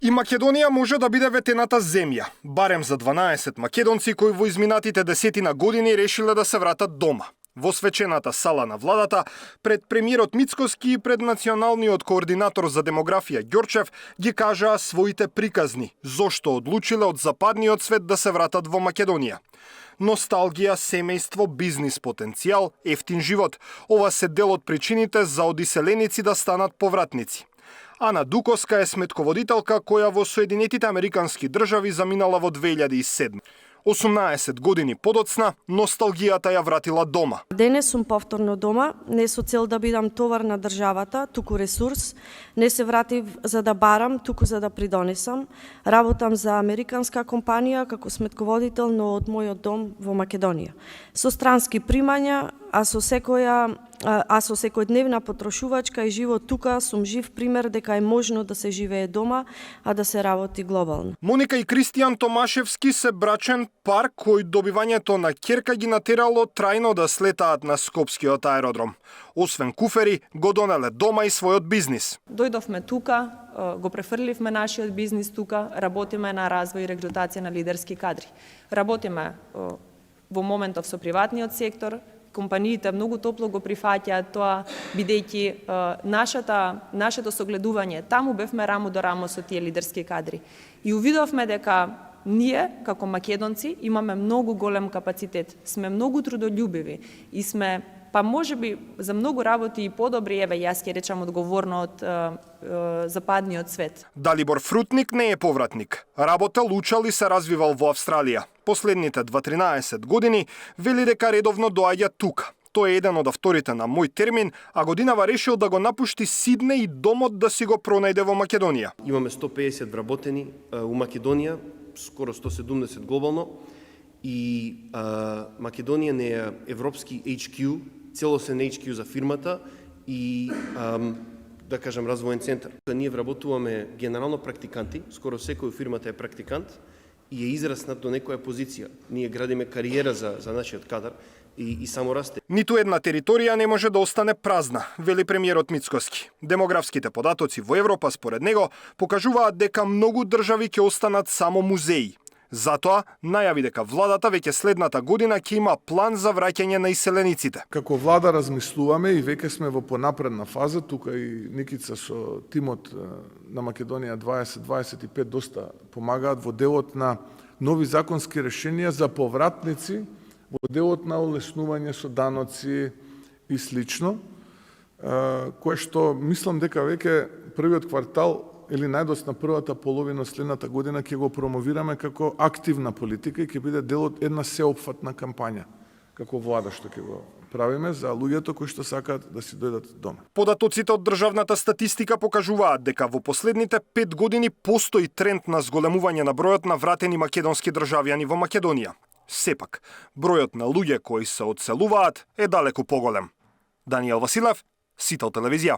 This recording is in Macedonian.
И Македонија може да биде ветената земја, барем за 12 македонци кои во изминатите десетина години решиле да се вратат дома. Во свечената сала на владата, пред премиерот Мицкоски и пред националниот координатор за демографија Ѓорчев ги кажаа своите приказни, зошто одлучиле од западниот свет да се вратат во Македонија. Носталгија, семејство, бизнис потенцијал, ефтин живот. Ова се дел од причините за одиселеници да станат повратници. Ана Дуковска е сметководителка која во Соединетите Американски држави заминала во 2007. 18 години подоцна, носталгијата ја вратила дома. Денес сум повторно дома, не со цел да бидам товар на државата, туку ресурс. Не се вратив за да барам, туку за да придонесам. Работам за американска компанија како сметководител, но од мојот дом во Македонија. Со странски примања, а со секојдневна потрошувачка и живот тука сум жив пример дека е можно да се живее дома, а да се работи глобално. Моника и Кристијан Томашевски се брачен пар кој добивањето на ќерка ги натерало трајно да слетаат на Скопскиот аеродром. Освен куфери, го донеле дома и својот бизнис. Дојдовме тука, го префрливме нашиот бизнис тука, работиме на развој и регрутација на лидерски кадри. Работиме во моментов со приватниот сектор, компаниите многу топло го прифаќаат тоа, бидејќи нашето согледување, таму бевме рамо до рамо со тие лидерски кадри. И увидовме дека ние, како македонци, имаме многу голем капацитет, сме многу трудолюбиви и сме, па можеби за многу работи и подобри, еве јас ќе речам одговорно од западниот свет. Далибор Фрутник не е повратник. Работел, учел и се развивал во Австралија. Последните 13 години вели дека редовно доаѓа тука. Тој е еден од авторите на Мој термин, а годинава решил да го напушти Сидне и домот да си го пронајде во Македонија. Имаме 150 вработени у Македонија, скоро 170 глобално, и Македонија не е европски HQ, целосен HQ за фирмата и да кажам развоен центар. Ние вработуваме генерално практиканти, скоро секој фирмата е практикант и е израснат до некоја позиција. Ние градиме кариера за нашиот кадар и само расте. Ниту една територија не може да остане празна, вели премиерот Мицкоски. Демографските податоци во Европа, според него, покажуваат дека многу држави ќе останат само музеи. Затоа најави дека владата веќе следната година ќе има план за враќање на иселениците. Како влада размислуваме и веќе сме во понапредна фаза, тука и Никица со тимот на Македонија 2025 доста помагаат во делот на нови законски решенија за повратници, во делот на олеснување со даноци и слично, кое што мислам дека веќе првиот квартал или најдосна првата половина следната година ќе го промовираме како активна политика и ќе биде дел од една сеопфатна кампања како влада што ќе го правиме за луѓето кои што сакаат да си дојдат дома. Податоците од државната статистика покажуваат дека во последните 5 години постои тренд на зголемување на бројот на вратени македонски државјани во Македонија. Сепак, бројот на луѓе кои се одселуваат е далеку поголем. Даниел Василев, Сител телевизија.